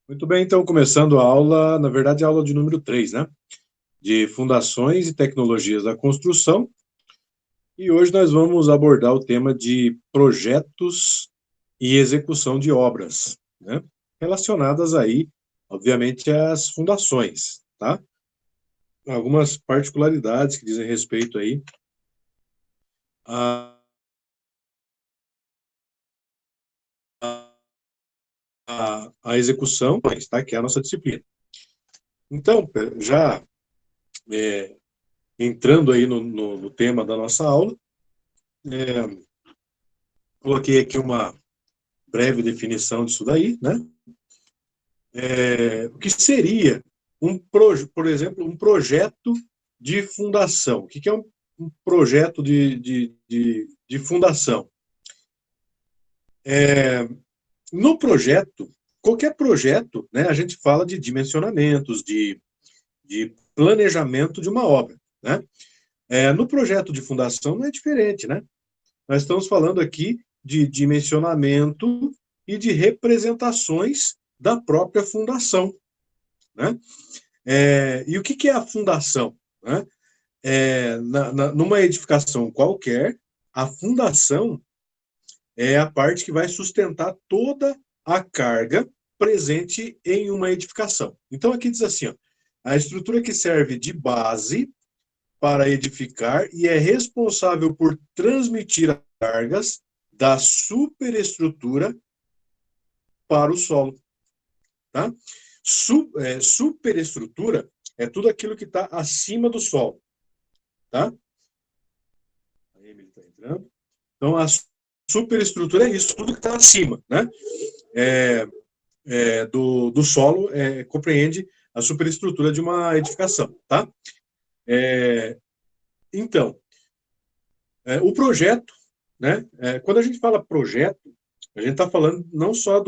Muito bem, então, começando a aula, na verdade, a aula de número 3, né? De Fundações e Tecnologias da Construção. E hoje nós vamos abordar o tema de projetos e execução de obras, né? Relacionadas aí, obviamente, às fundações, tá? Algumas particularidades que dizem respeito aí à, à execução, tá? Que é a nossa disciplina. Então, já entrando aí no tema da nossa aula, coloquei aqui uma breve definição disso daí, né? O que seria, por exemplo, um projeto de fundação? O que é um projeto de fundação? No projeto, qualquer projeto, né, a gente fala de dimensionamentos, de planejamento de uma obra, né? No projeto de fundação não é diferente, né? Nós estamos falando aqui de dimensionamento e de representações da própria fundação, né? E o que é a fundação? Né? Numa edificação qualquer, a fundação é a parte que vai sustentar toda a carga presente em uma edificação. Então, aqui diz assim, ó, a estrutura que serve de base para edificar e é responsável por transmitir as cargas da superestrutura para o solo. Tá? Superestrutura é tudo aquilo que está acima do solo. Tá? A Emily está entrando. Então, a superestrutura é isso, tudo que está acima, né? Do solo, compreende a superestrutura de uma edificação, tá? Então, o projeto, né? Quando a gente fala projeto, a gente está falando não só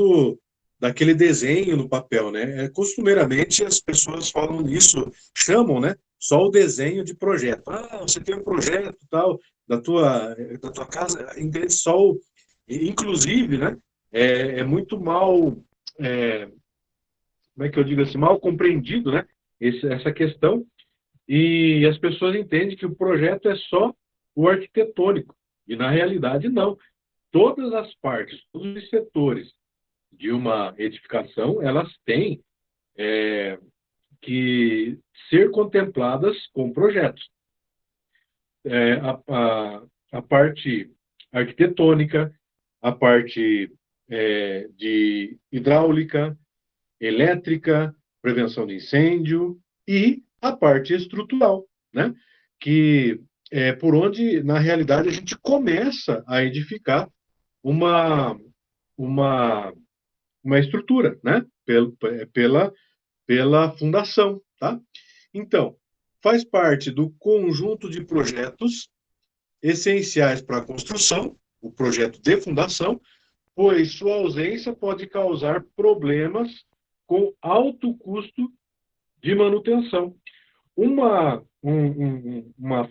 daquele desenho no papel, né? Costumeiramente as pessoas falam isso, chamam, né? Só o desenho de projeto. Ah, você tem um projeto tal da tua casa, entende só inclusive, né? É muito mal, como é que eu digo assim, mal compreendido, né? Essa questão, e as pessoas entendem que o projeto é só o arquitetônico, e na realidade não. Todas as partes, todos os setores de uma edificação, elas têm que ser contempladas com projetos. A parte arquitetônica, a parte de hidráulica, elétrica, prevenção de incêndio e a parte estrutural, né? Que é por onde, na realidade, a gente começa a edificar uma, uma, uma estrutura, né? Pela fundação, tá? Então, faz parte do conjunto de projetos essenciais para a construção, o projeto de fundação, pois sua ausência pode causar problemas com alto custo de manutenção. Uma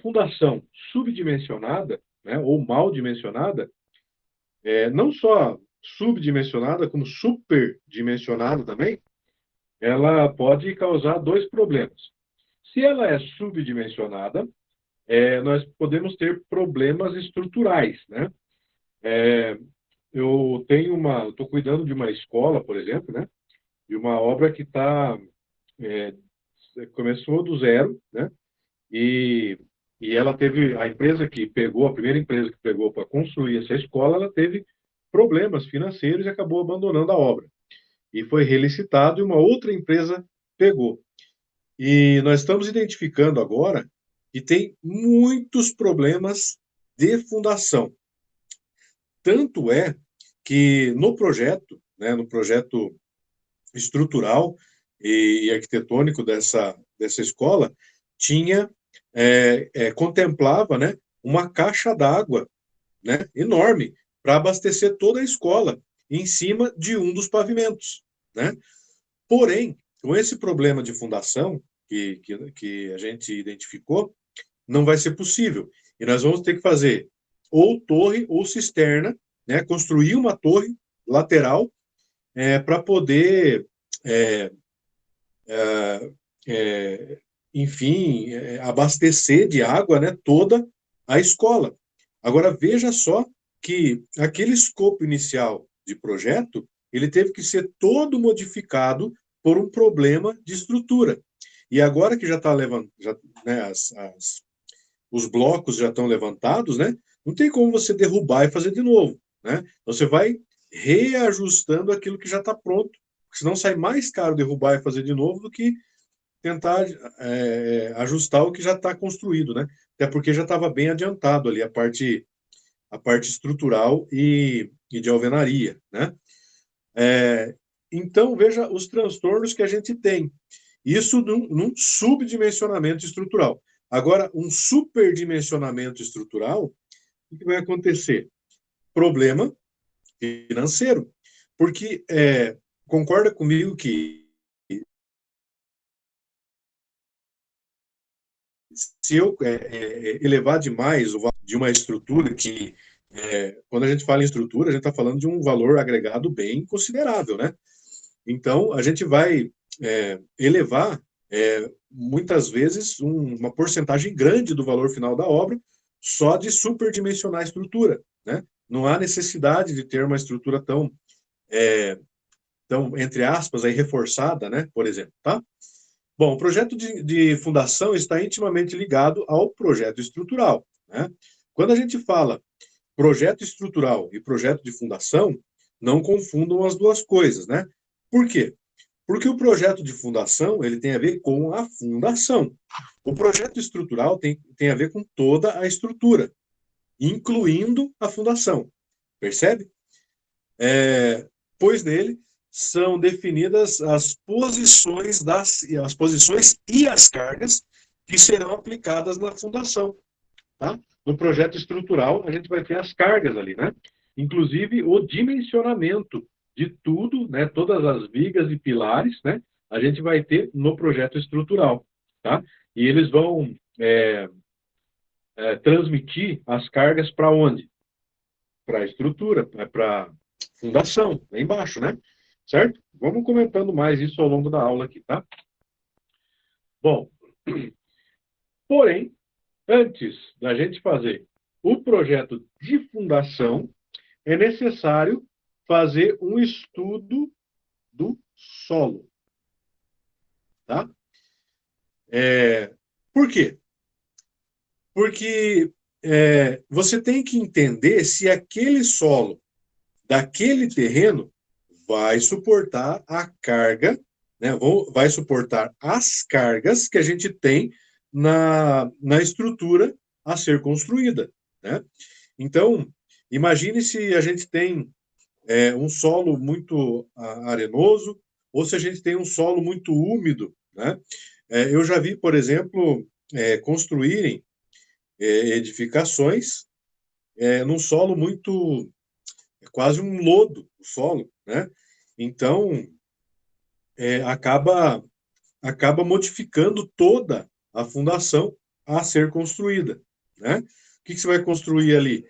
fundação subdimensionada, né, ou mal dimensionada, não só subdimensionada, como superdimensionada também, ela pode causar dois problemas. Se ela é subdimensionada, nós podemos ter problemas estruturais, né? Eu estou cuidando de uma escola, por exemplo, né? De uma obra que começou do zero, né? E, e ela teve, a primeira empresa que pegou para construir essa escola, ela teve problemas financeiros e acabou abandonando a obra. E foi relicitado e uma outra empresa pegou. E nós estamos identificando agora que tem muitos problemas de fundação. Tanto é que no projeto, né, no projeto estrutural e arquitetônico dessa escola, contemplava, né, uma caixa d'água, né, enorme para abastecer toda a escola em cima de um dos pavimentos, né? Porém, com esse problema de fundação que a gente identificou, não vai ser possível. E nós vamos ter que fazer ou torre ou cisterna, né? Construir uma torre lateral para poder é, é, é, enfim, abastecer de água, né, toda a escola. Agora, veja só que aquele escopo inicial de projeto, ele teve que ser todo modificado por um problema de estrutura. E agora que já está levantando, né, os blocos já estão levantados, né, não tem como você derrubar e fazer de novo, né? Você vai reajustando aquilo que já está pronto, senão sai mais caro derrubar e fazer de novo do que tentar ajustar o que já está construído, né? Até porque já estava bem adiantado ali a parte estrutural e de alvenaria, né? Então, veja os transtornos que a gente tem. Isso num subdimensionamento estrutural. Agora, um superdimensionamento estrutural, o que vai acontecer? Problema financeiro. Porque concorda comigo que se eu elevar demais o valor de uma estrutura que, quando a gente fala em estrutura, a gente está falando de um valor agregado bem considerável, né? Então, a gente vai elevar, muitas vezes, uma porcentagem grande do valor final da obra só de superdimensionar a estrutura, né? Não há necessidade de ter uma estrutura tão entre aspas, aí, reforçada, né? Por exemplo, tá? Bom, o projeto de fundação está intimamente ligado ao projeto estrutural, né? Quando a gente fala projeto estrutural e projeto de fundação, não confundam as duas coisas, né? Por quê? Porque o projeto de fundação, ele tem a ver com a fundação. O projeto estrutural tem a ver com toda a estrutura, incluindo a fundação. Percebe? Pois nele são definidas as posições e as cargas que serão aplicadas na fundação, tá? No projeto estrutural, a gente vai ter as cargas ali, né? Inclusive o dimensionamento de tudo, né? Todas as vigas e pilares, né? A gente vai ter no projeto estrutural, tá? E eles vão transmitir as cargas para onde? Para a estrutura, para fundação, lá embaixo, né? Certo? Vamos comentando mais isso ao longo da aula aqui, tá? Bom, porém, antes da gente fazer o projeto de fundação, é necessário fazer um estudo do solo, tá? Por quê? Porque você tem que entender se aquele solo daquele terreno vai suportar a carga, né, vai suportar as cargas que a gente tem na estrutura a ser construída, né? Então, imagine se a gente tem um solo muito arenoso ou se a gente tem um solo muito úmido, né? Eu já vi, por exemplo, construírem edificações num solo muito, quase um lodo, o solo, né? Então, acaba modificando toda a fundação a ser construída, né? O que você vai construir ali?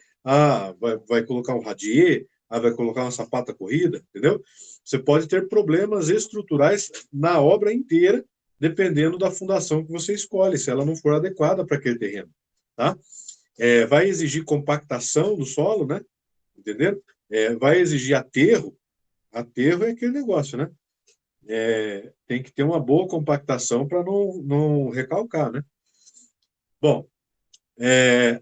Vai colocar um radier, vai colocar uma sapata corrida, entendeu? Você pode ter problemas estruturais na obra inteira, dependendo da fundação que você escolhe, se ela não for adequada para aquele terreno, tá? Vai exigir compactação do solo, né? Entendeu? Vai exigir aterro. Aterro é aquele negócio, né? Tem que ter uma boa compactação para não recalcar, né? Bom,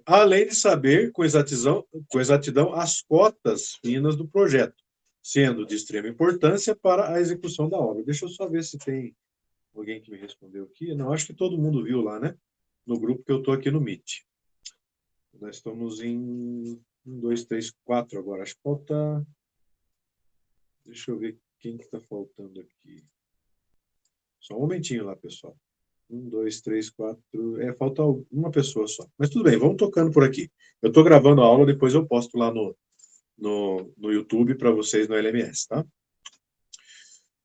além de saber com exatidão as cotas finas do projeto, sendo de extrema importância para a execução da obra. Deixa eu só ver se tem alguém que me respondeu aqui. Não, acho que todo mundo viu lá, né? No grupo que eu estou aqui no Meet. Nós estamos em 1, 2, 3, 4 agora. Acho que falta. Deixa eu ver quem que está faltando aqui. Só um momentinho lá, pessoal. 1, 2, 3, 4. Falta uma pessoa só. Mas tudo bem, vamos tocando por aqui. Eu estou gravando a aula, depois eu posto lá no YouTube para vocês no LMS, tá?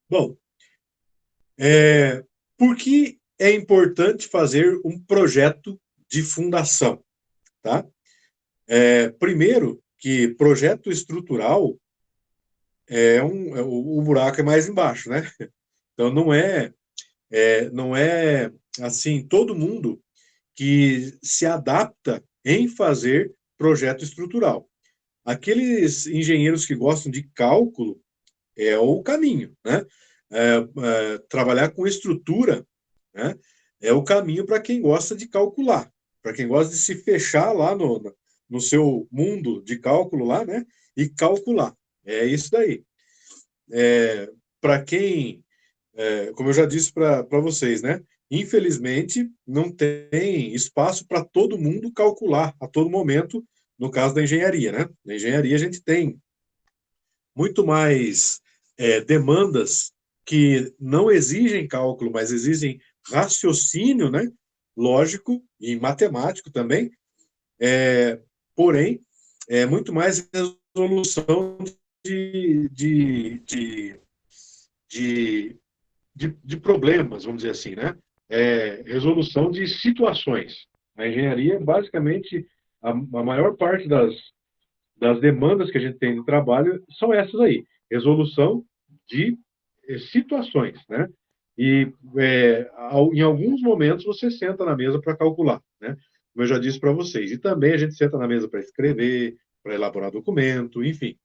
Bom, por que é importante fazer um projeto de fundação, tá? Primeiro, que projeto estrutural o buraco é mais embaixo, né? Então, não é assim, todo mundo que se adapta em fazer projeto estrutural. Aqueles engenheiros que gostam de cálculo é o caminho, né? Trabalhar com estrutura, né? É o caminho para quem gosta de calcular, para quem gosta de se fechar lá no seu mundo de cálculo lá, né? E calcular. É isso daí. Para quem, como eu já disse para vocês, né? Infelizmente, não tem espaço para todo mundo calcular a todo momento, no caso da engenharia, né? Na engenharia, a gente tem muito mais demandas que não exigem cálculo, mas exigem raciocínio, né? Lógico e matemático também, porém, é muito mais resolução de, de, de, de, de problemas, vamos dizer assim, né? Resolução de situações. A engenharia, basicamente, a maior parte das demandas que a gente tem de trabalho são essas aí, resolução de situações, né? E em alguns momentos você senta na mesa para calcular, né? Como eu já disse para vocês. E também a gente senta na mesa para escrever, para elaborar documento, enfim.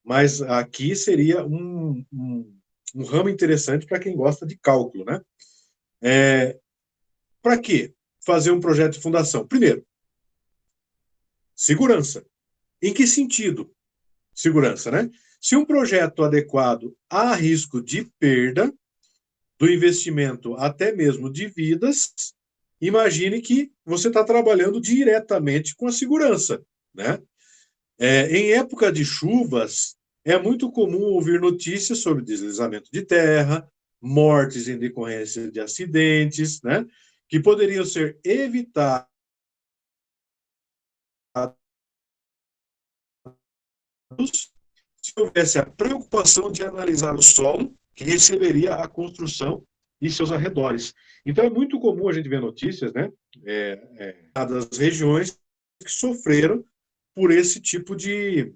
Mas aqui seria um ramo interessante para quem gosta de cálculo, né? Para quê? Fazer um projeto de fundação. Primeiro, segurança. Em que sentido? Segurança, né? Se um projeto adequado há risco de perda do investimento, até mesmo de vidas, imagine que você está trabalhando diretamente com a segurança, né? Em época de chuvas, é muito comum ouvir notícias sobre deslizamento de terra, mortes em decorrência de acidentes, né? Que poderiam ser evitados se houvesse a preocupação de analisar o solo que receberia a construção e seus arredores. Então, é muito comum a gente ver notícias, né, das regiões que sofreram por esse tipo de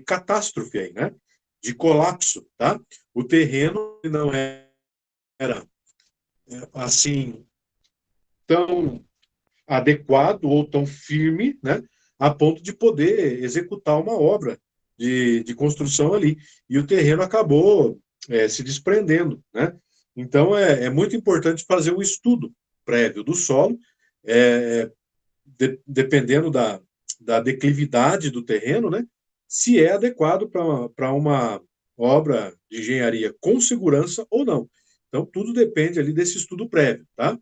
catástrofe aí, né, de colapso, tá? O terreno não era assim tão adequado ou tão firme, né, a ponto de poder executar uma obra de construção ali. E o terreno acabou se desprendendo, né? Então, é muito importante fazer um estudo prévio do solo, dependendo da declividade do terreno, né? Se é adequado para uma obra de engenharia com segurança ou não. Então, tudo depende ali desse estudo prévio, tá?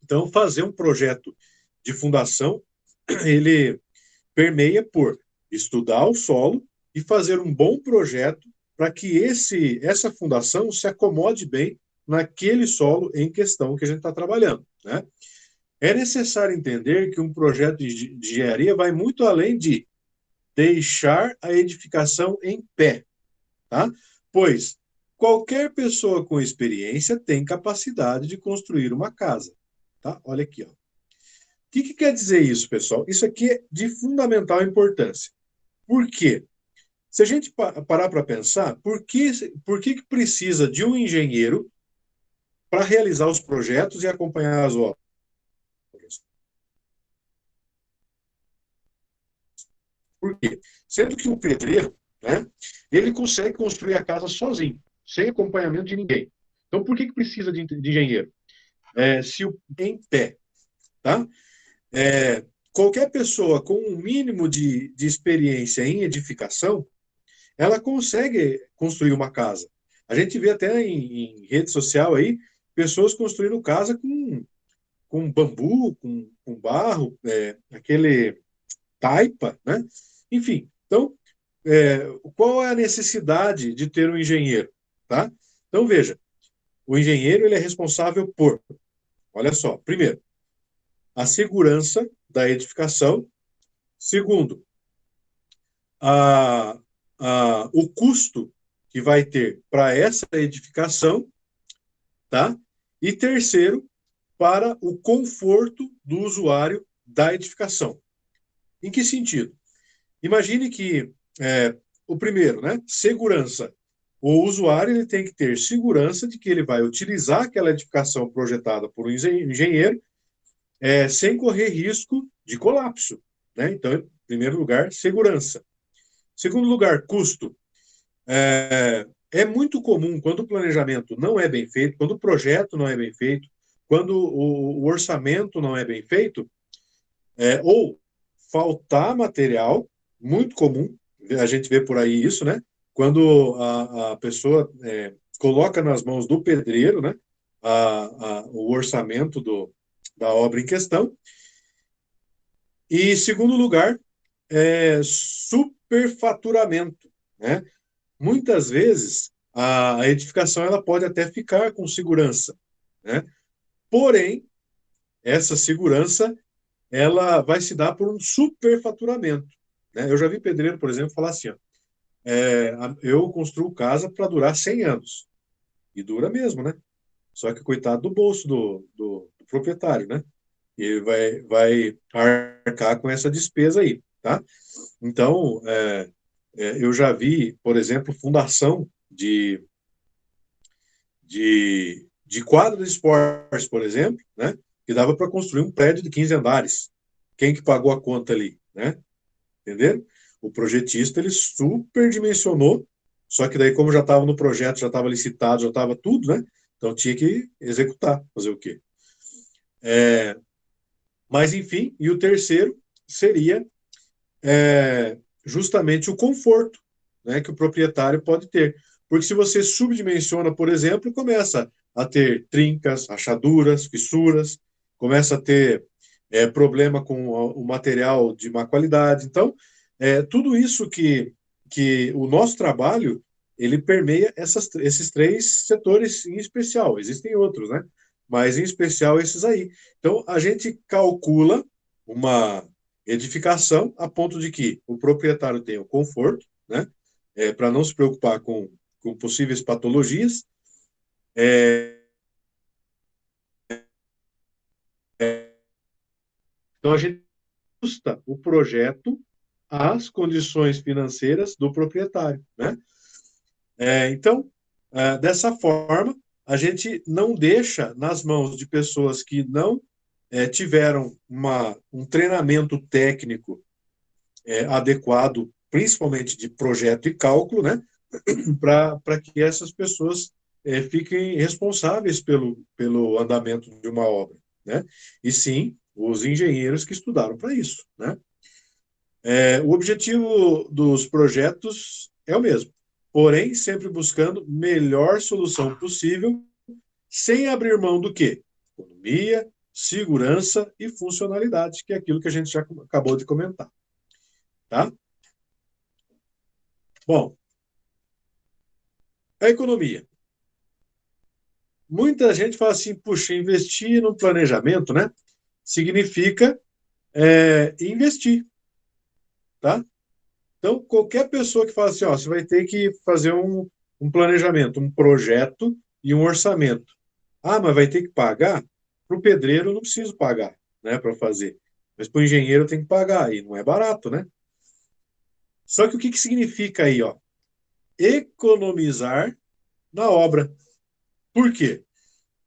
Então, fazer um projeto de fundação, ele permeia por estudar o solo e fazer um bom projeto para que essa fundação se acomode bem naquele solo em questão que a gente está trabalhando, né? É necessário entender que um projeto de engenharia vai muito além de deixar a edificação em pé, tá? Pois qualquer pessoa com experiência tem capacidade de construir uma casa, tá? Olha aqui, ó. O que quer dizer isso, pessoal? Isso aqui é de fundamental importância. Por quê? Se a gente parar para pensar, por que precisa de um engenheiro para realizar os projetos e acompanhar as obras? Por quê? Sendo que o pedreiro, né, ele consegue construir a casa sozinho, sem acompanhamento de ninguém. Então, por que precisa de engenheiro? Se o em pé, tá? Qualquer pessoa com um mínimo de experiência em edificação, ela consegue construir uma casa. A gente vê até em rede social aí, pessoas construindo casa com bambu, com barro, aquele taipa, né? Enfim, então, qual é a necessidade de ter um engenheiro, tá? Então, veja, o engenheiro ele é responsável por, olha só, primeiro, a segurança da edificação, segundo, a, o custo que vai ter para essa edificação, tá? E terceiro, para o conforto do usuário da edificação. Em que sentido? Imagine que o primeiro, né? Segurança. o usuário ele tem que ter segurança de que ele vai utilizar aquela edificação projetada por um engenheiro sem correr risco de colapso, né? Então, em primeiro lugar, segurança. Segundo lugar, custo. É muito comum, quando o planejamento não é bem feito, quando o projeto não é bem feito, quando o orçamento não é bem feito, ou faltar material, muito comum, a gente vê por aí isso, né? Quando a pessoa coloca nas mãos do pedreiro, né, o orçamento da obra em questão. E, segundo lugar, superfaturamento, né? Muitas vezes, a edificação ela pode até ficar com segurança, né? Porém, essa segurança ela vai se dar por um superfaturamento, né? Eu já vi pedreiro, por exemplo, falar assim, ó, eu construo casa para durar 100 anos. E dura mesmo, né? Só que coitado do bolso do proprietário, né? E ele vai arcar com essa despesa aí, tá? Então, eu já vi, por exemplo, fundação de quadra de esportes, por exemplo, né? Que dava para construir um prédio de 15 andares. Quem que pagou a conta ali, né? Entenderam? O projetista, ele superdimensionou, só que daí, como já estava no projeto, já estava licitado, já estava tudo, né? Então tinha que executar, fazer o quê? Mas, enfim, e o terceiro seria justamente o conforto, né, que o proprietário pode ter. Porque se você subdimensiona, por exemplo, começa a ter trincas, rachaduras, fissuras, começa a ter problema com o material de má qualidade. Então, tudo isso que o nosso trabalho, ele permeia esses três setores em especial. Existem outros, né? Mas em especial esses aí. Então, a gente calcula uma edificação a ponto de que o proprietário tenha o conforto, né? Para não se preocupar com possíveis patologias. Então, a gente ajusta o projeto às condições financeiras do proprietário, né? Então, dessa forma, a gente não deixa nas mãos de pessoas que não tiveram um treinamento técnico adequado, principalmente de projeto e cálculo, né? Para que essas pessoas fiquem responsáveis pelo andamento de uma obra, né? E sim, os engenheiros que estudaram para isso, né? O objetivo dos projetos é o mesmo, porém sempre buscando melhor solução possível, sem abrir mão do quê? Economia, segurança e funcionalidade, que é aquilo que a gente já acabou de comentar, tá? Bom, a economia. Muita gente fala assim, puxa, investir no planejamento, né? Significa investir, tá? Então, qualquer pessoa que fala assim, ó, você vai ter que fazer um planejamento, um projeto e um orçamento. Ah, mas vai ter que pagar? Para o pedreiro eu não preciso pagar, né, para fazer. Mas para o engenheiro eu tenho que pagar, e não é barato, né? Só que o que significa aí, ó? Economizar na obra. Por quê?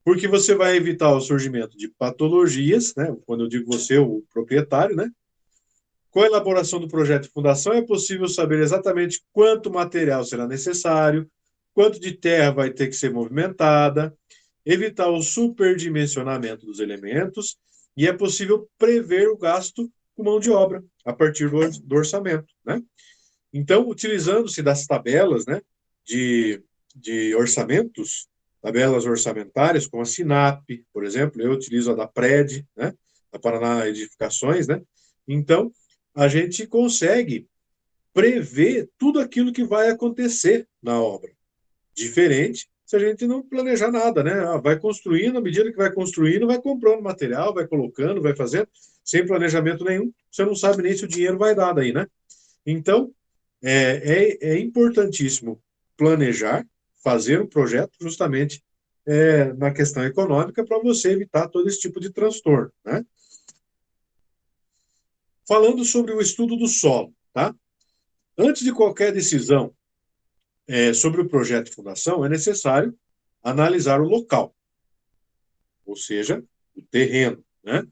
Porque você vai evitar o surgimento de patologias, né? Quando eu digo você, o proprietário, né? Com a elaboração do projeto de fundação, é possível saber exatamente quanto material será necessário, quanto de terra vai ter que ser movimentada, evitar o superdimensionamento dos elementos, e é possível prever o gasto com mão de obra, a partir do orçamento, né? Então, utilizando-se das tabelas, né, de orçamentos, tabelas orçamentárias, como a SINAP, por exemplo, eu utilizo a da PRED, né, da Paraná Edificações, né? Então, a gente consegue prever tudo aquilo que vai acontecer na obra. Diferente se a gente não planejar nada, né? Vai construindo, à medida que vai construindo, vai comprando material, vai colocando, vai fazendo, sem planejamento nenhum, você não sabe nem se o dinheiro vai dar daí, né? Então, é importantíssimo planejar, fazer um projeto justamente na questão econômica para você evitar todo esse tipo de transtorno, né? Falando sobre o estudo do solo, tá? Antes de qualquer decisão sobre o projeto de fundação, é necessário analisar o local, ou seja, o terreno, né?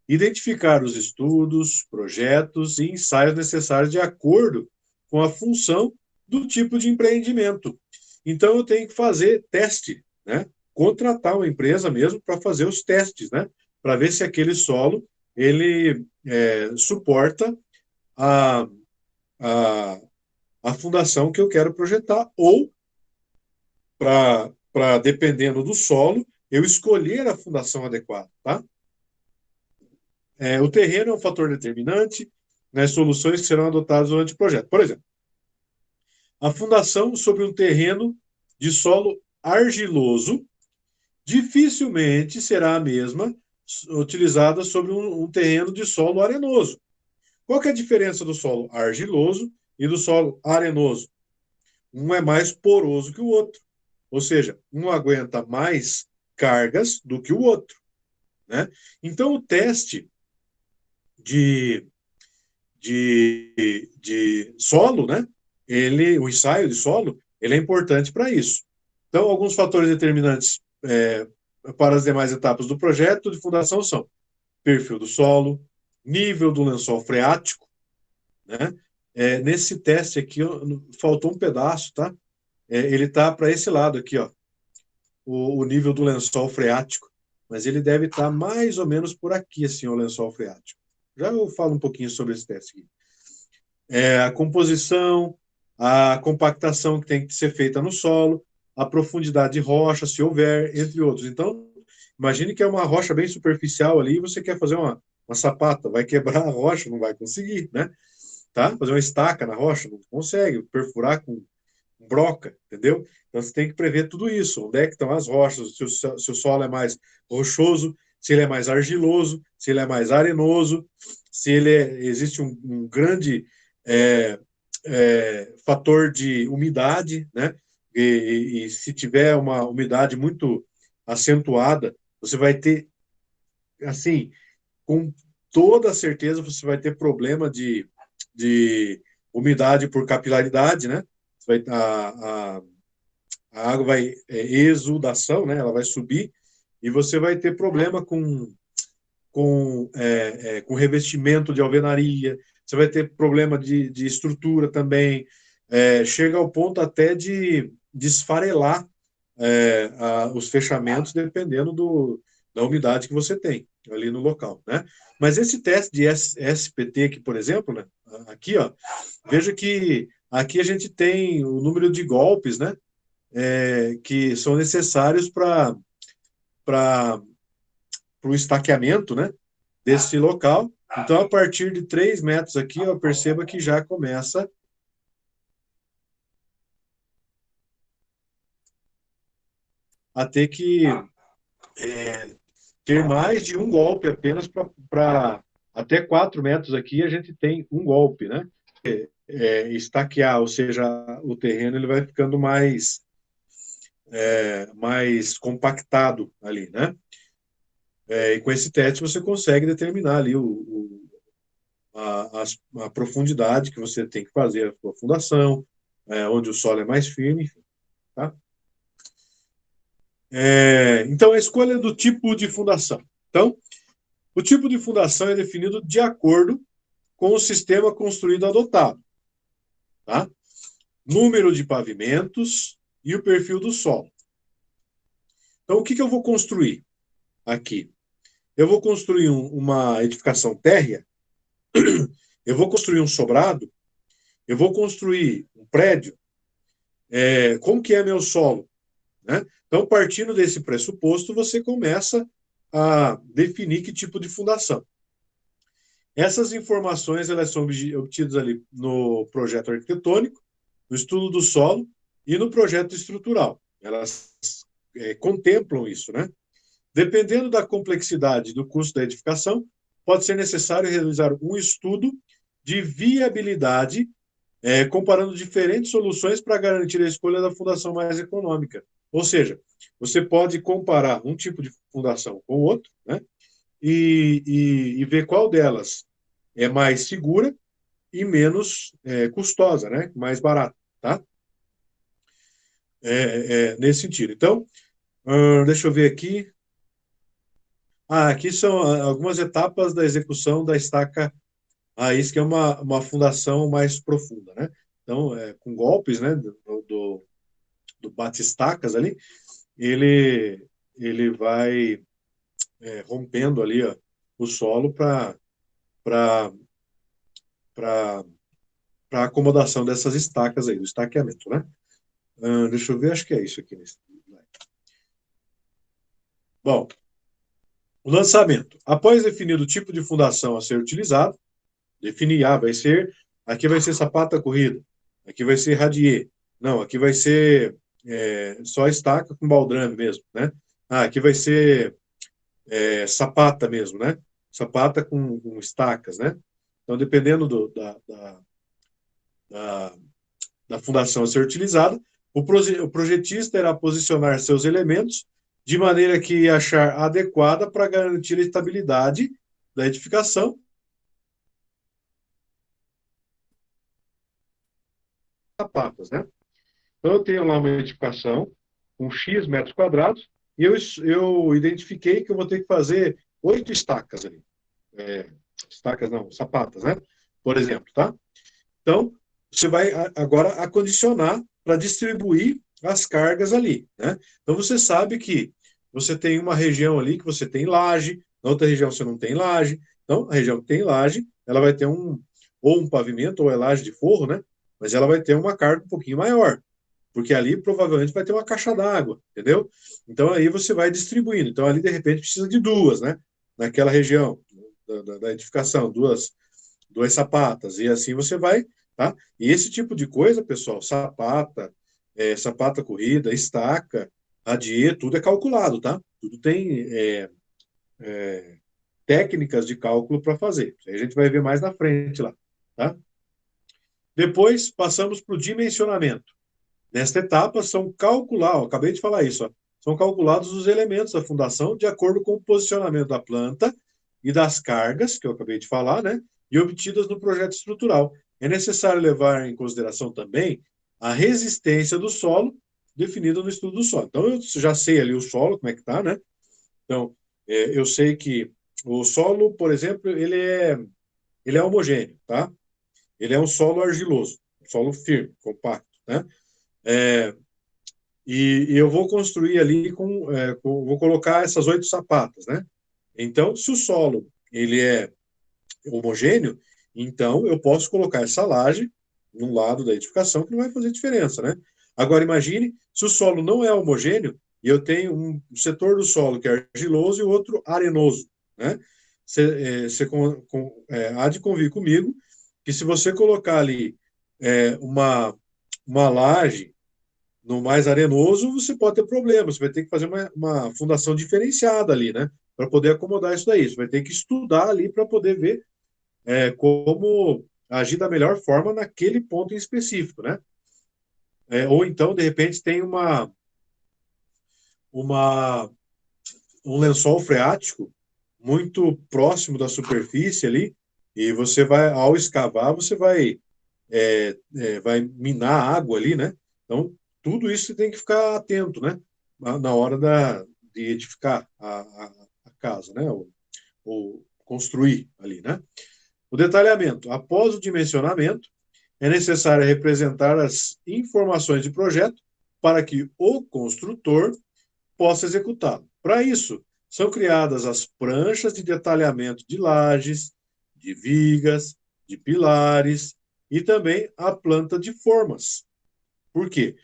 Identificar os estudos, projetos e ensaios necessários de acordo com a função do tipo de empreendimento. Então, eu tenho que fazer teste, né? Contratar uma empresa mesmo para fazer os testes, né? Para ver se aquele solo ele suporta a, a, a fundação que eu quero projetar, ou dependendo do solo, eu escolher a fundação adequada, tá? O terreno é um fator determinante nas soluções que serão adotadas durante o projeto. Por exemplo, a fundação sobre um terreno de solo argiloso dificilmente será a mesma utilizada sobre um terreno de solo arenoso. Qual que é a diferença do solo argiloso e do solo arenoso? Um é mais poroso que o outro, ou seja, um aguenta mais cargas do que o outro, né? Então, o teste de, de solo, né? O ensaio de solo, ele é importante para isso. Então, alguns fatores determinantes para as demais etapas do projeto de fundação são perfil do solo, nível do lençol freático, né? Nesse teste aqui, faltou um pedaço, tá? Ele está para esse lado aqui, ó, o nível do lençol freático, mas ele deve estar mais ou menos por aqui, assim, o lençol freático. Já eu falo um pouquinho sobre esse teste aqui. A composição, a compactação que tem que ser feita no solo, a profundidade de rocha, se houver, entre outros. Então, imagine que é uma rocha bem superficial ali e você quer fazer uma sapata, vai quebrar a rocha, não vai conseguir, né? Tá? Fazer uma estaca na rocha, não consegue, perfurar com broca, entendeu? Então você tem que prever tudo isso. Onde é que estão as rochas, se o solo é mais rochoso, se ele é mais argiloso, se ele é mais arenoso, se existe um grande fator de umidade, né? E se tiver uma umidade muito acentuada, você vai ter, assim, com toda certeza, você vai ter problema de umidade por capilaridade, né? A água vai, exudação, né? Ela vai subir e você vai ter problema com revestimento de alvenaria, você vai ter problema de estrutura também, chega ao ponto até de esfarelar os fechamentos, dependendo da umidade que você tem ali no local, né? Mas esse teste de SPT aqui, por exemplo, né? Aqui, ó, veja que aqui a gente tem o número de golpes, né? Que são necessários para o estaqueamento, né? Desse local. Então, a partir de 3 metros aqui, ó, perceba que já começa a ter que ter mais de um golpe apenas para até 4 metros aqui a gente tem um golpe, né? Estaquear, ou seja, o terreno ele vai ficando mais compactado ali, né? E com esse teste você consegue determinar ali a profundidade que você tem que fazer a sua fundação, onde o solo é mais firme, enfim, tá? Então, a escolha do tipo de fundação. Então, o tipo de fundação é definido de acordo com o sistema construído adotado, tá? Número de pavimentos e o perfil do solo. Então, o que eu vou construir aqui? Eu vou construir uma edificação térrea, eu vou construir um sobrado, eu vou construir um prédio. Como que é meu solo? Né? Então, partindo desse pressuposto, você começa a definir que tipo de fundação. Essas informações elas são obtidas ali no projeto arquitetônico, no estudo do solo e no projeto estrutural. Elas contemplam isso, né? Dependendo da complexidade do custo da edificação, pode ser necessário realizar um estudo de viabilidade, comparando diferentes soluções para garantir a escolha da fundação mais econômica. Ou seja, você pode comparar um tipo de fundação com o outro, né? E ver qual delas é mais segura e menos custosa, né? Mais barata, tá? nesse sentido. Então, deixa eu ver aqui. Aqui são algumas etapas da execução da estaca raiz, que é uma fundação mais profunda, né? Então, com golpes, né, do bate-estacas ali, ele vai rompendo ali ó, o solo para a acomodação dessas estacas aí, do estaqueamento, né? Deixa eu ver, acho que é isso aqui. Bom, o lançamento. Após definido o tipo de fundação a ser utilizado, definir, aqui vai ser sapata corrida, aqui vai ser radier, não, aqui vai ser só estaca com baldrame mesmo, né? Aqui vai ser sapata mesmo, né? Sapata com estacas, né? Então, dependendo da, da fundação a ser utilizada, o projetista irá posicionar seus elementos de maneira que achar adequada para garantir a estabilidade da edificação. Sapatas, né? Então, eu tenho lá uma edificação com X metros quadrados e eu identifiquei que eu vou ter que fazer 8 estacas ali. Estacas não, sapatas, né? Por exemplo, tá? Então, você vai agora acondicionar para distribuir as cargas ali, né? Então, você sabe que você tem uma região ali que você tem laje, na outra região você não tem laje. Então, a região que tem laje, ela vai ter ou um pavimento ou é laje de forro, né? Mas ela vai ter uma carga um pouquinho maior, porque ali provavelmente vai ter uma caixa d'água, entendeu? Então, aí você vai distribuindo. Então, ali, de repente, precisa de duas, né? Naquela região da edificação, duas sapatas, e assim você vai, tá? E esse tipo de coisa, pessoal, sapata corrida, estaca, radier, tudo é calculado, tá? Tudo tem técnicas de cálculo para fazer. Isso aí a gente vai ver mais na frente lá, tá? Depois, passamos para o dimensionamento. Nesta etapa, acabei de falar isso, ó, são calculados os elementos da fundação de acordo com o posicionamento da planta e das cargas, que eu acabei de falar, né, e obtidas no projeto estrutural. É necessário levar em consideração também a resistência do solo definida no estudo do solo. Então, eu já sei ali o solo, como é que está, né? Então, eu sei que o solo, por exemplo, ele é homogêneo, tá? Ele é um solo argiloso, um solo firme, compacto, né? É, e eu vou construir ali vou colocar essas 8 sapatas, né? Então, se o solo ele é homogêneo, então eu posso colocar essa laje num lado da edificação que não vai fazer diferença, né? Agora imagine se o solo não é homogêneo e eu tenho um setor do solo que é argiloso e o outro arenoso, né? Você há de convir comigo que se você colocar ali uma laje no mais arenoso, você pode ter problema. Você vai ter que fazer uma fundação diferenciada ali, né? Para poder acomodar isso daí. Você vai ter que estudar ali para poder ver como agir da melhor forma naquele ponto em específico, né? Ou então, de repente, tem uma, um lençol freático muito próximo da superfície ali, e você vai, ao escavar, você vai minar água ali, né? Então, tudo isso você tem que ficar atento, né? Na hora de edificar a casa, né? Ou construir ali, né? O detalhamento. Após o dimensionamento, é necessário representar as informações de projeto para que o construtor possa executá-lo. Para isso, são criadas as pranchas de detalhamento de lajes, de vigas, de pilares e também a planta de formas. Por quê?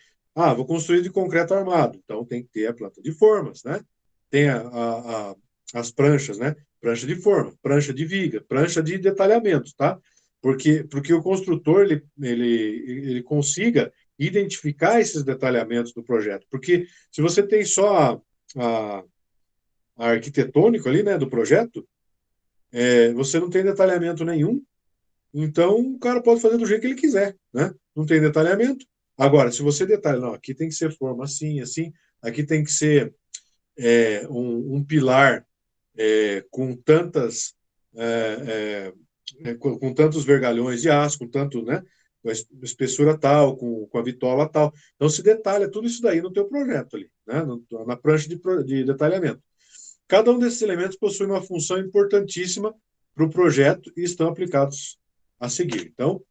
Vou construir de concreto armado, então tem que ter a planta de formas, né? Tem as pranchas, né? Prancha de forma, prancha de viga, prancha de detalhamento, tá? Porque o construtor ele consiga identificar esses detalhamentos do projeto. Porque se você tem só a, a arquitetônico ali, né, do projeto, você não tem detalhamento nenhum, então o cara pode fazer do jeito que ele quiser, né? Não tem detalhamento. Agora, se você detalha, não, aqui tem que ser forma assim, assim, aqui tem que ser um pilar com tantas com tantos vergalhões de aço, com tanto, né? a espessura tal, com a bitola tal. Então, se detalha tudo isso daí no teu projeto ali, né? Na prancha de detalhamento. Cada um desses elementos possui uma função importantíssima para o projeto e estão aplicados a seguir. Então,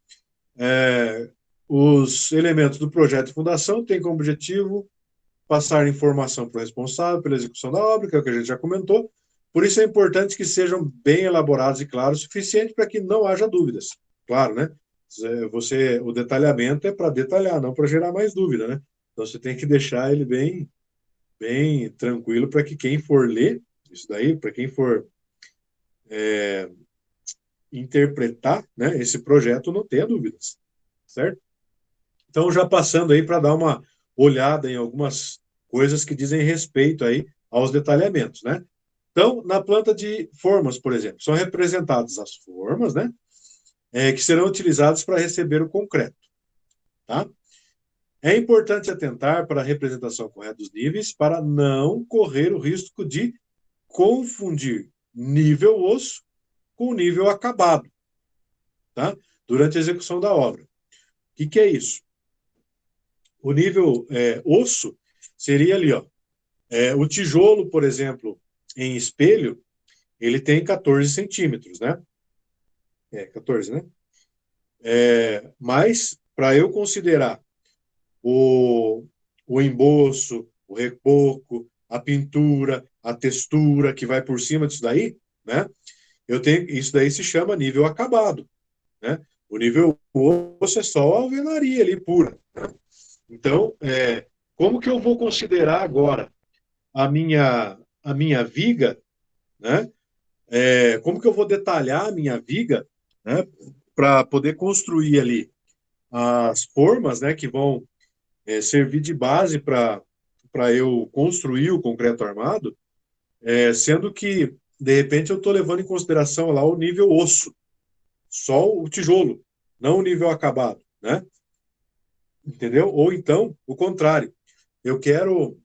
os elementos do projeto de fundação têm como objetivo passar informação para o responsável pela execução da obra, que é o que a gente já comentou. Por isso é importante que sejam bem elaborados e claros o suficiente para que não haja dúvidas. Claro, né? O detalhamento é para detalhar, não para gerar mais dúvida, né? Então você tem que deixar ele bem tranquilo para que quem for ler isso daí, para quem for interpretar, né, esse projeto não tenha dúvidas, certo? Então já passando aí para dar uma olhada em algumas coisas que dizem respeito aí aos detalhamentos, né? Então, na planta de formas, por exemplo, são representadas as formas, né, que serão utilizadas para receber o concreto, tá? É importante atentar para a representação correta dos níveis para não correr o risco de confundir nível osso com nível acabado, tá? Durante a execução da obra. O que é isso? O nível osso seria ali, ó, o tijolo, por exemplo, em espelho, ele tem 14 centímetros, né? 14, né? Mas, para eu considerar o, o emboço, o reboco, a pintura, a textura que vai por cima disso daí, né? Isso daí se chama nível acabado, né? O nível osso é só a alvenaria ali pura. Né? Então, como que eu vou considerar agora a minha viga, né? Como que eu vou detalhar a minha viga, né? Para poder construir ali as formas, né? Que vão servir de base para eu construir o concreto armado, sendo que, de repente, eu estou levando em consideração lá o nível osso, só o tijolo, não o nível acabado, né? Entendeu? Ou então, o contrário, eu quero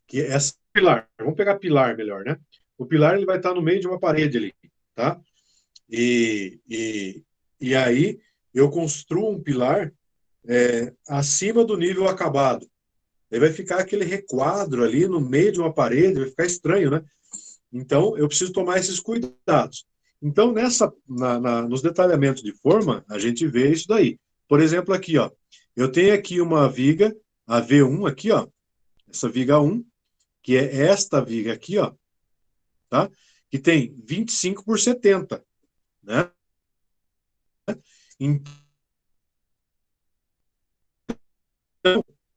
que essa pilar, vamos pegar pilar melhor, né? O pilar ele vai estar no meio de uma parede ali, tá? E, e, e aí eu construo um pilar acima do nível acabado. Aí vai ficar aquele requadro ali no meio de uma parede, vai ficar estranho, né? Então, eu preciso tomar esses cuidados. Então, nos detalhamentos de forma, a gente vê isso daí. Por exemplo, aqui, ó, eu tenho aqui uma viga, a V1 aqui, ó, essa viga 1, que é esta viga aqui, ó, tá? Que tem 25 por 70, né? Então,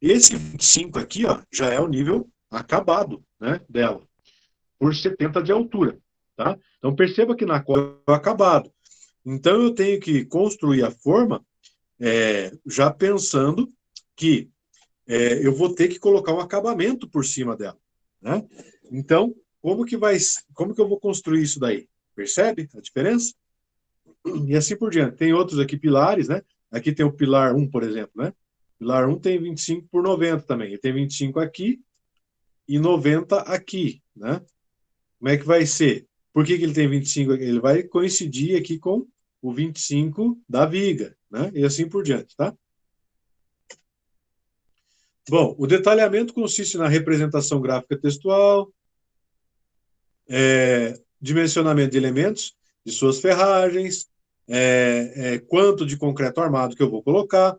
esse 25 aqui, ó, já é o nível acabado, né, dela, por 70 de altura, tá? Então, perceba que na cor é acabado. Então, eu tenho que construir a forma já pensando que eu vou ter que colocar um acabamento por cima dela, né? Então, como que eu vou construir isso daí? Percebe a diferença? E assim por diante. Tem outros aqui pilares, né? Aqui tem o pilar 1, por exemplo, né? Pilar 1 tem 25 por 90 também. Ele tem 25 aqui e 90 aqui, né? Como é que vai ser? Por que ele tem 25 aqui? Ele vai coincidir aqui com o 25 da viga, né? E assim por diante, tá? Bom, o detalhamento consiste na representação gráfica textual, dimensionamento de elementos, de suas ferragens, quanto de concreto armado que eu vou colocar.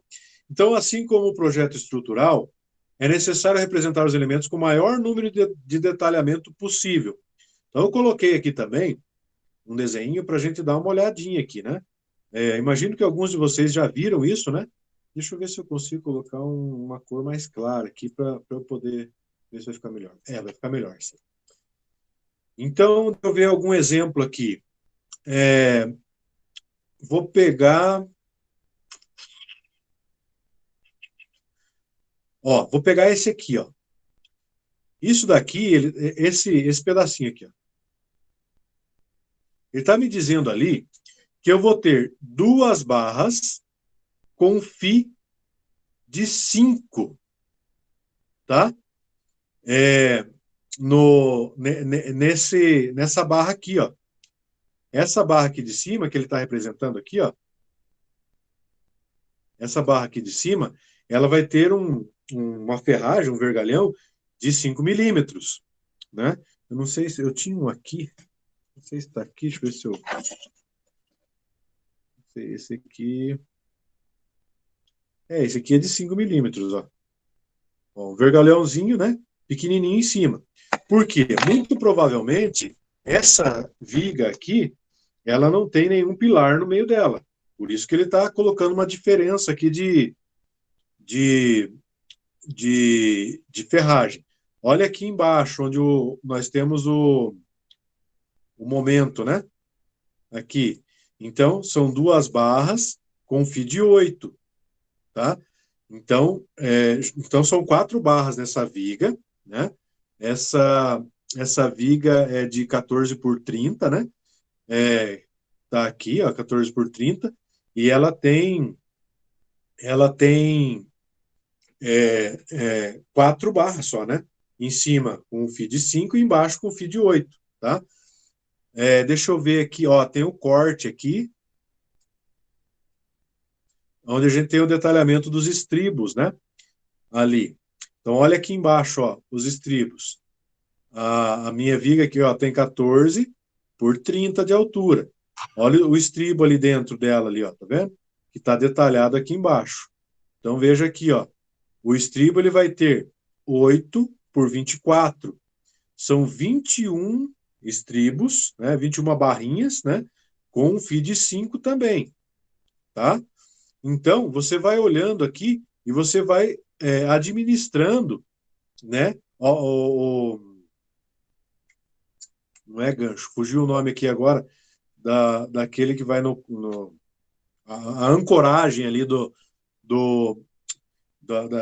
Então, assim como o projeto estrutural, é necessário representar os elementos com o maior número de detalhamento possível. Então, eu coloquei aqui também um desenho para a gente dar uma olhadinha aqui, né? Imagino que alguns de vocês já viram isso, né? Deixa eu ver se eu consigo colocar uma cor mais clara aqui para eu poder ver se vai ficar melhor. Vai ficar melhor, sim. Então, deixa eu ver algum exemplo aqui. Vou pegar. Ó, vou pegar esse aqui, ó. Isso daqui, esse pedacinho aqui, ó. Ele está me dizendo ali que eu vou ter duas barras com φ de 5, tá? nessa barra aqui, ó. Essa barra aqui de cima, que ele está representando aqui, ó, essa barra aqui de cima, ela vai ter uma ferragem, um vergalhão de 5 milímetros, né? Eu não sei se eu tinha um aqui, não sei se está aqui, deixa eu ver se eu... Esse aqui... esse aqui é de 5 milímetros, ó. Ó. Um vergalhãozinho, né? Pequenininho em cima. Por quê? Muito provavelmente, essa viga aqui, ela não tem nenhum pilar no meio dela. Por isso que ele está colocando uma diferença aqui de, de ferragem. Olha aqui embaixo, onde nós temos o momento, né? Aqui. Então, são duas barras com fio de 8, tá? Então, então são 4 barras nessa viga, né? Essa viga é de 14 por 30, né? Tá aqui, ó, 14 por 30, e ela tem 4 barras só, né? Em cima com fio de 5 e embaixo com fio de 8, tá? Deixa eu ver aqui, ó, tem o corte aqui, onde a gente tem o detalhamento dos estribos, né? Ali. Então, olha aqui embaixo, ó, os estribos. A minha viga aqui, ó, tem 14 por 30 de altura. Olha o estribo ali dentro dela, ali, ó, tá vendo? Que está detalhado aqui embaixo. Então, veja aqui, ó, o estribo ele vai ter 8 por 24. São 21 estribos, né, 21 barrinhas, né, com um fio de 5 também, tá? Então, você vai olhando aqui e você vai administrando, né, não é gancho, fugiu o nome aqui agora, daquele que vai a ancoragem ali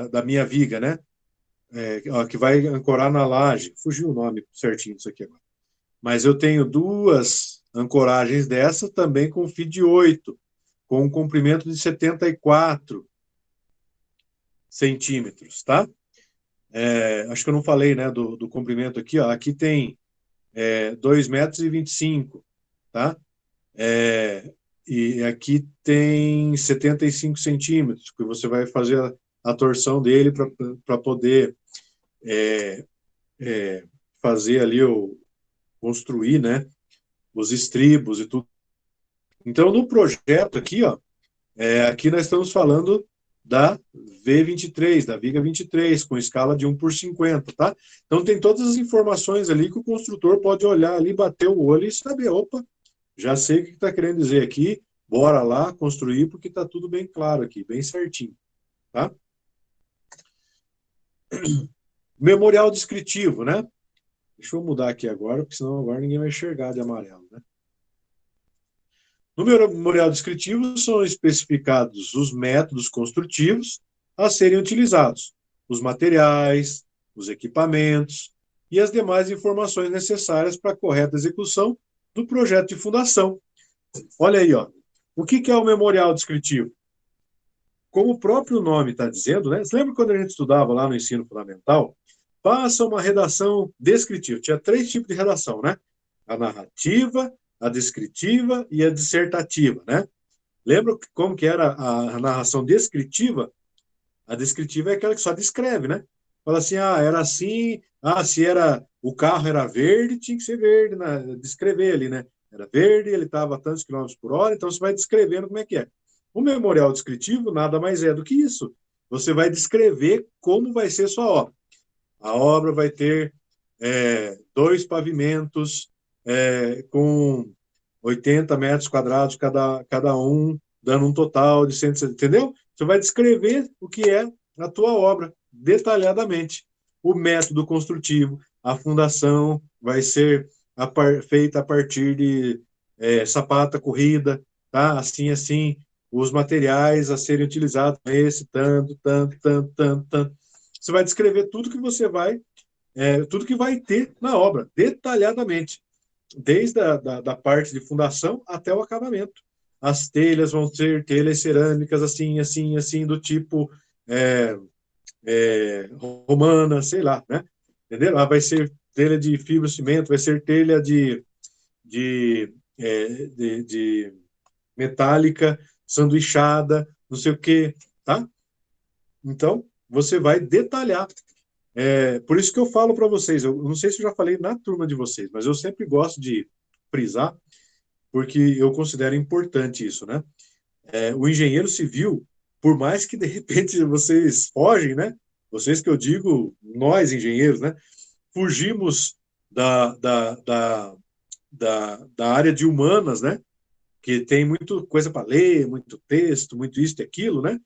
da minha viga, né? Que vai ancorar na laje. Fugiu o nome certinho disso aqui agora. Mas eu tenho 2 ancoragens dessa também com fio de 8, com um comprimento de 74 centímetros, tá? Acho que eu não falei, né, do comprimento aqui, ó. Aqui tem 2 metros e 25, tá? E aqui tem 75 centímetros, que você vai fazer a torção dele para poder fazer ali, construir, né, os estribos e tudo. Então, no projeto aqui, ó, aqui nós estamos falando da V23, da viga 23, com escala de 1 por 50, tá? Então, tem todas as informações ali que o construtor pode olhar ali, bater o olho e saber, opa, já sei o que está querendo dizer aqui, bora lá construir, porque está tudo bem claro aqui, bem certinho, tá? Memorial descritivo, né? Deixa eu mudar aqui agora, porque senão agora ninguém vai enxergar de amarelo, né? No memorial descritivo são especificados os métodos construtivos a serem utilizados, os materiais, os equipamentos e as demais informações necessárias para a correta execução do projeto de fundação. Olha aí, ó. O que é o memorial descritivo? Como o próprio nome está dizendo, né? Você lembra quando a gente estudava lá no ensino fundamental? Faça uma redação descritiva. Tinha 3 tipos de redação, né? A narrativa, a descritiva e a dissertativa, né? Lembra como que era a narração descritiva? A descritiva é aquela que só descreve, né? Fala assim, era assim, se era o carro era verde, tinha que ser verde, né? Descrever ali, né? Era verde, ele estava a tantos quilômetros por hora, então você vai descrevendo como é que é. O memorial descritivo nada mais é do que isso. Você vai descrever como vai ser sua obra. A obra vai ter 2 pavimentos com 80 metros quadrados cada um, dando um total de 160, entendeu? Você vai descrever o que é a tua obra, detalhadamente. O método construtivo, a fundação vai ser feita a partir de sapata corrida, tá? Assim, assim, os materiais a serem utilizados, esse, tanto, tanto, tanto, tanto, tanto. Você vai descrever tudo que você vai, tudo que vai ter na obra, detalhadamente desde da parte de fundação até o acabamento. As telhas vão ser telhas cerâmicas, assim, assim, assim, do tipo romana, sei lá, né? Entendeu? Ela vai ser telha de fibrocimento, vai ser telha de metálica, sanduichada, não sei o quê, tá? Então, você vai detalhar. Por isso que eu falo para vocês, eu não sei se eu já falei na turma de vocês, mas eu sempre gosto de frisar, porque eu considero importante isso, né? O engenheiro civil, por mais que de repente vocês fogem, né? Vocês que eu digo, nós engenheiros, né? Fugimos da, da, da, da área de humanas, né? Que tem muita coisa para ler, muito texto, muito isso e aquilo, né?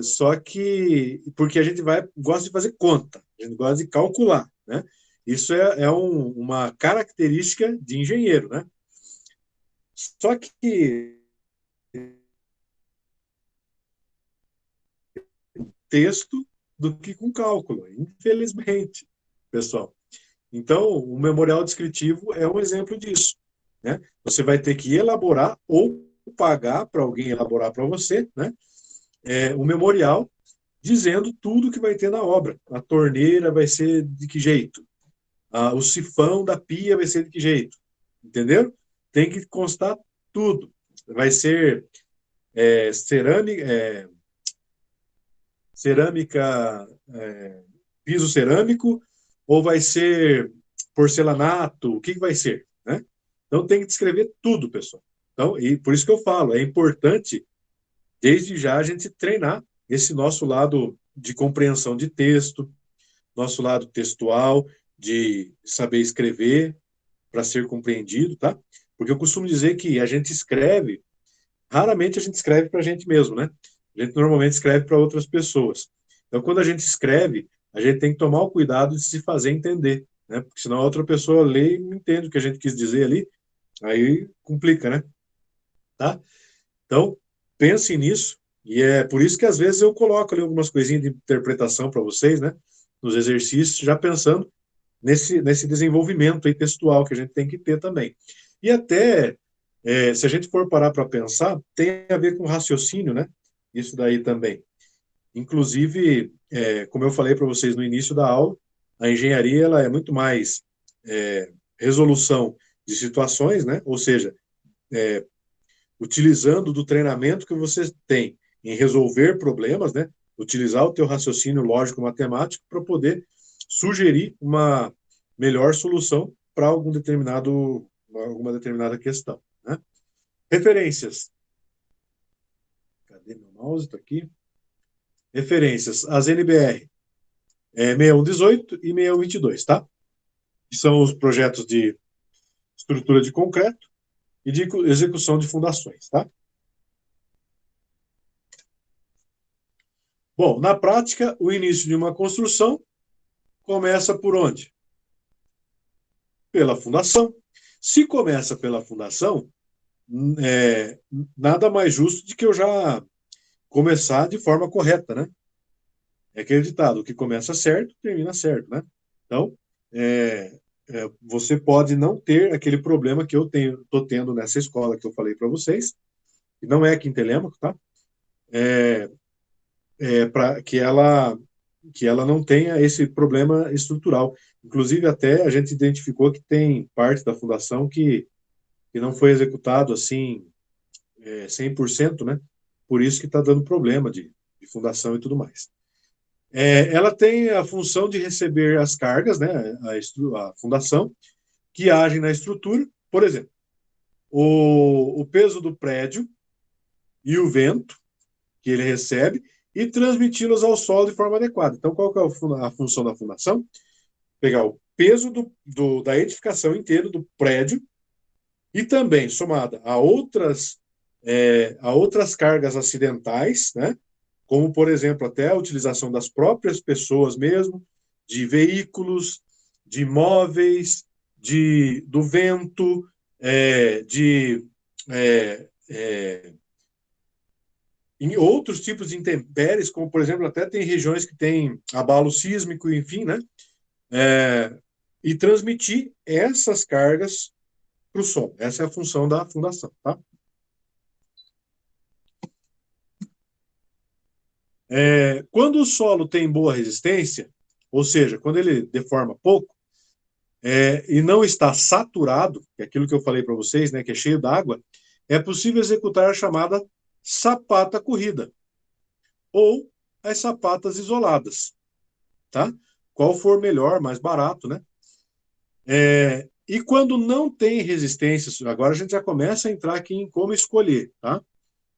Só que, porque a gente gosta de fazer conta, a gente gosta de calcular, né? Isso uma característica de engenheiro, né? Só que texto do que com cálculo, infelizmente, pessoal. Então, o memorial descritivo é um exemplo disso, né? Você vai ter que elaborar ou pagar para alguém elaborar para você, né? O memorial dizendo tudo que vai ter na obra. A torneira vai ser de que jeito? O sifão da pia vai ser de que jeito? Entenderam? Tem que constar tudo. Vai ser cerâmica, piso cerâmico, ou vai ser porcelanato? O que vai ser? Né? Então tem que descrever tudo, pessoal. Então, e por isso que eu falo, é importante, desde já, a gente treinar esse nosso lado de compreensão de texto, nosso lado textual, de saber escrever para ser compreendido, tá? Porque eu costumo dizer que a gente escreve, raramente a gente escreve para a gente mesmo, né? A gente normalmente escreve para outras pessoas. Então, quando a gente escreve, a gente tem que tomar o cuidado de se fazer entender, né? Porque senão a outra pessoa lê e não entende o que a gente quis dizer ali, aí complica, né? Tá? Então, pense nisso, e é por isso que às vezes eu coloco ali algumas coisinhas de interpretação para vocês, né? Nos exercícios, já pensando nesse desenvolvimento aí textual que a gente tem que ter também. E até, se a gente for parar para pensar, tem a ver com raciocínio, né? Isso daí também. Inclusive, como eu falei para vocês no início da aula, a engenharia ela é muito mais resolução de situações, né? Ou seja, utilizando do treinamento que você tem em resolver problemas, né? Utilizar o teu raciocínio lógico-matemático para poder sugerir uma melhor solução para alguma determinada questão, né? Referências. Cadê meu mouse? Está aqui. Referências. As NBR 6118 e 6122, tá? Que são os projetos de estrutura de concreto e de execução de fundações, tá? Bom, na prática, o início de uma construção começa por onde? Pela fundação. Se começa pela fundação, é, nada mais justo de que eu já começar de forma correta, né? É aquele ditado, o que começa certo, termina certo, né? Então, você pode não ter aquele problema que eu estou tendo nessa escola que eu falei para vocês, que não é aqui em Telêmaco, tá? Para que ela não tenha esse problema estrutural. Inclusive, até a gente identificou que tem parte da fundação que não foi executado assim 100%, né? Por isso que está dando problema de fundação e tudo mais. Ela tem a função de receber as cargas, né? A fundação, que agem na estrutura. Por exemplo, o peso do prédio e o vento que ele recebe e transmiti-los ao solo de forma adequada. Então, qual que é a função da fundação? Pegar o peso da edificação inteira do prédio e também somada a outras cargas acidentais, né? Como, por exemplo, até a utilização das próprias pessoas mesmo, de veículos, de móveis, do vento, de em outros tipos de intempéries, como, por exemplo, até tem regiões que tem abalo sísmico, enfim, né? E transmitir essas cargas para o som. Essa é a função da fundação, tá? Quando o solo tem boa resistência, ou seja, quando ele deforma pouco, e não está saturado, que é aquilo que eu falei para vocês, né, que é cheio d'água, é possível executar a chamada sapata corrida, ou as sapatas isoladas, tá? Qual for melhor, mais barato, né? E quando não tem resistência, agora a gente já começa a entrar aqui em como escolher, tá?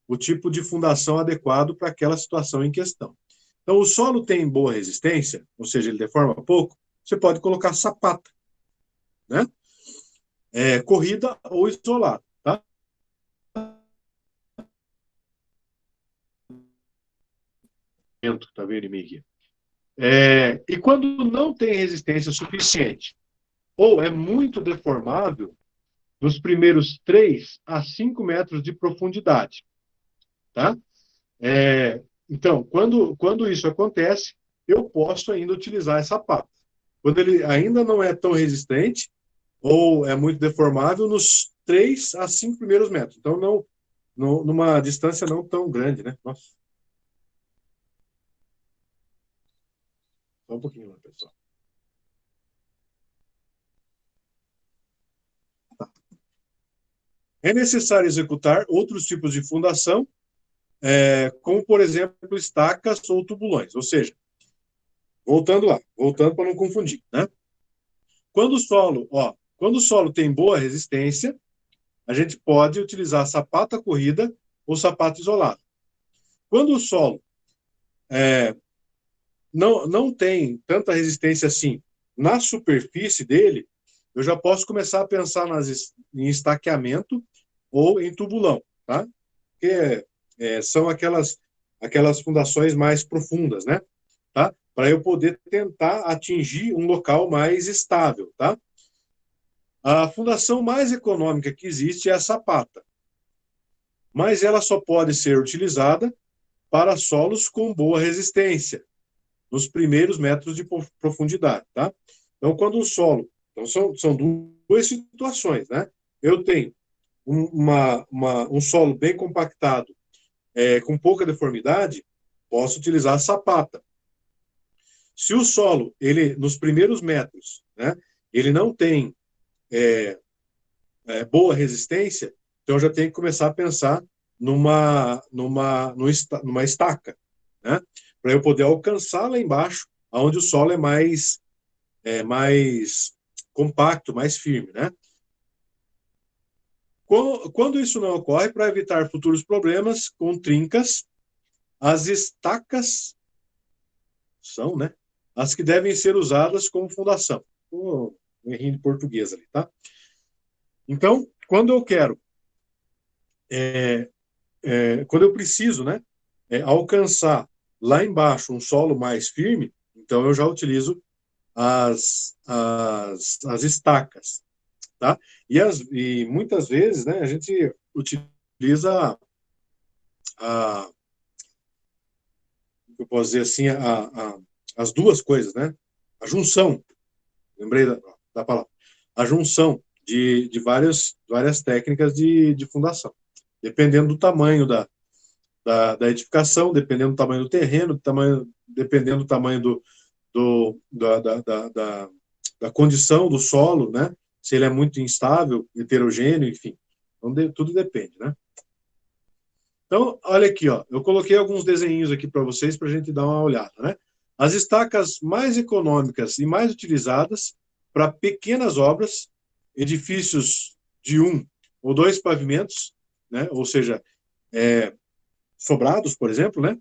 O tipo de fundação adequado para aquela situação em questão. Então, o solo tem boa resistência, ou seja, ele deforma pouco, você pode colocar sapata, né? Corrida ou isolado, tá? Tá vendo, Miguel? E quando não tem resistência suficiente, ou é muito deformável, nos primeiros 3 a 5 metros de profundidade, tá? Então, quando isso acontece, eu posso ainda utilizar essa pata. Quando ele ainda não é tão resistente, ou é muito deformável, nos 3 a 5 primeiros metros. Então, numa distância não tão grande, né? Nossa, só um pouquinho lá, pessoal. É necessário executar outros tipos de fundação, como, por exemplo, estacas ou tubulões. Ou seja, voltando para não confundir, né? Quando o solo tem boa resistência, a gente pode utilizar sapata corrida ou sapato isolado. Quando o solo não tem tanta resistência assim na superfície dele, eu já posso começar a pensar em estaqueamento ou em tubulão, tá? Que são aquelas fundações mais profundas, né? Tá? Para eu poder tentar atingir um local mais estável, tá? A fundação mais econômica que existe é a sapata, mas ela só pode ser utilizada para solos com boa resistência, nos primeiros metros de profundidade, tá? Então, quando o solo... Então, são duas situações, né? Eu tenho um solo bem compactado, com pouca deformidade, posso utilizar a sapata. Se o solo, ele, nos primeiros metros, né, ele não tem boa resistência, então eu já tenho que começar a pensar numa estaca, né? Para eu poder alcançar lá embaixo, onde o solo é mais compacto, mais firme, né? Quando isso não ocorre, para evitar futuros problemas com trincas, as estacas são, né, as que devem ser usadas como fundação. Um errinho de português ali, tá? Então, quando eu preciso, né, alcançar lá embaixo um solo mais firme, então eu já utilizo as estacas, tá? E muitas vezes, né, a gente utiliza a, eu posso dizer assim, as duas coisas, né? A junção, lembrei da palavra, a junção de várias técnicas de fundação, dependendo do tamanho da edificação, dependendo do tamanho do terreno, dependendo do tamanho da condição do solo, né? Se ele é muito instável, heterogêneo, enfim. Então, tudo depende, né? Então, olha aqui, ó, eu coloquei alguns desenhos aqui para vocês para a gente dar uma olhada, né? As estacas mais econômicas e mais utilizadas para pequenas obras, edifícios de 1 ou 2 pavimentos, né? Ou seja, sobrados, por exemplo, né?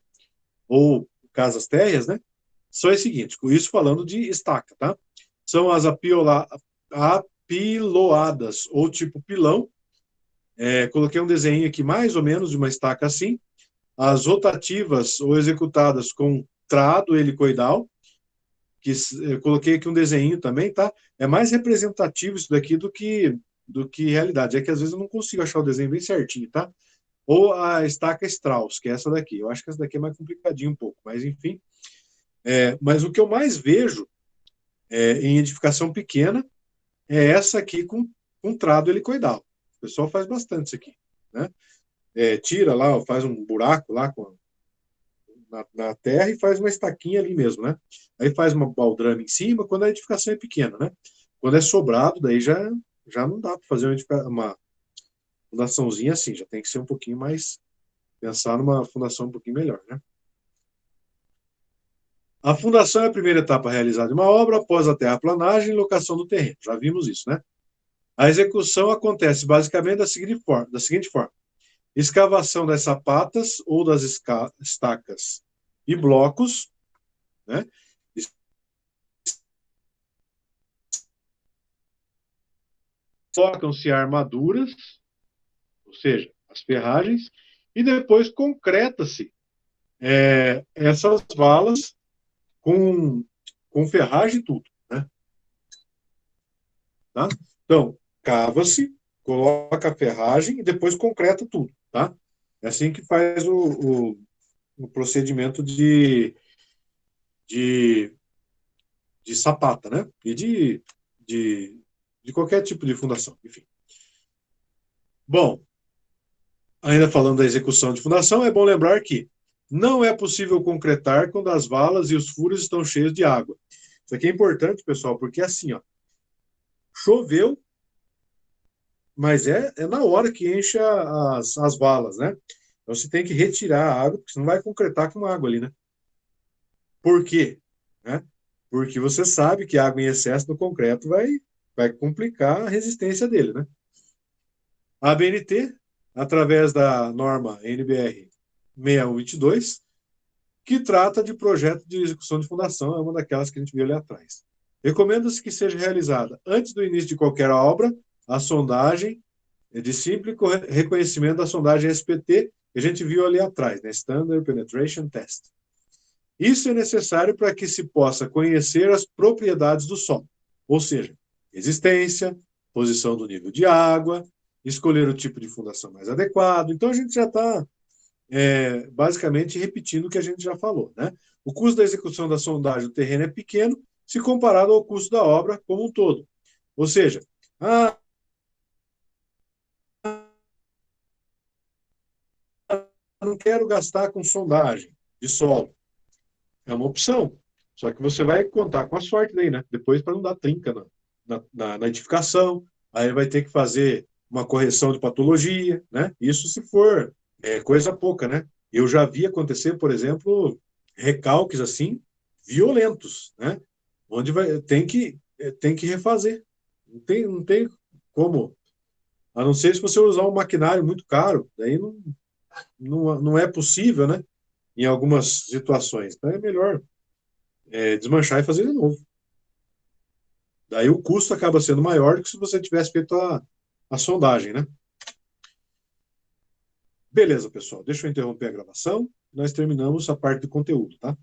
Ou casas térreas, né? São as seguintes, com isso falando de estaca, tá? São as apiloadas, ou tipo pilão. Coloquei um desenho aqui mais ou menos de uma estaca assim. As rotativas ou executadas com trado helicoidal, que eu coloquei aqui um desenho também, tá? É mais representativo isso daqui do que realidade. É que às vezes eu não consigo achar o desenho bem certinho, tá? Ou a estaca Strauss, que é essa daqui. Eu acho que essa daqui é mais complicadinho um pouco, mas enfim. Mas o que eu mais vejo em edificação pequena é essa aqui com trado helicoidal. O pessoal faz bastante isso aqui, né? Tira lá, faz um buraco lá na terra e faz uma estaquinha ali mesmo, né? Aí faz uma baldrame em cima quando a edificação é pequena, né? Quando é sobrado, daí já não dá para fazer uma fundaçãozinha assim, já tem que ser um pouquinho mais, pensar numa fundação um pouquinho melhor, né? A fundação é a primeira etapa realizada de uma obra após a terraplanagem e locação do terreno. Já vimos isso, né? A execução acontece basicamente da seguinte forma: escavação das sapatas ou das estacas e blocos, né? Colocam-se armaduras, ou seja, as ferragens, e depois concreta-se essas valas com, com ferragem e tudo, né? Tá? Então, cava-se, coloca a ferragem e depois concreta tudo, tá? É assim que faz o procedimento de, de sapata, né? E de, de qualquer tipo de fundação, enfim. Bom, ainda falando da execução de fundação, é bom lembrar que não é possível concretar quando as valas e os furos estão cheios de água. Isso aqui é importante, pessoal, porque assim, ó, choveu, mas é na hora que enche as valas, né? Então você tem que retirar a água, porque você não vai concretar com água ali, né? Por quê? Né? Porque você sabe que água em excesso no concreto vai complicar a resistência dele, né? A ABNT, através da norma NBR 6122, que trata de projeto de execução de fundação, é uma daquelas que a gente viu ali atrás. Recomenda-se que seja realizada, antes do início de qualquer obra, a sondagem de simples reconhecimento da sondagem SPT, que a gente viu ali atrás, né? Standard Penetration Test. Isso é necessário para que se possa conhecer as propriedades do solo, ou seja, resistência, posição do nível de água, escolher o tipo de fundação mais adequado. Então, a gente já está basicamente repetindo o que a gente já falou, né? O custo da execução da sondagem do terreno é pequeno se comparado ao custo da obra como um todo. Ou seja, não quero gastar com sondagem de solo. É uma opção. Só que você vai contar com a sorte daí, né? Depois para não dar trinca na edificação, aí vai ter que fazer uma correção de patologia, né? Isso se for coisa pouca, né? Eu já vi acontecer, por exemplo, recalques assim violentos, né? Onde tem que refazer. Não tem como. A não ser se você usar um maquinário muito caro, daí não é possível, né? Em algumas situações. Então é melhor desmanchar e fazer de novo. Daí o custo acaba sendo maior do que se você tivesse feito a sondagem, né? Beleza, pessoal. Deixa eu interromper a gravação. Nós terminamos a parte do conteúdo, tá?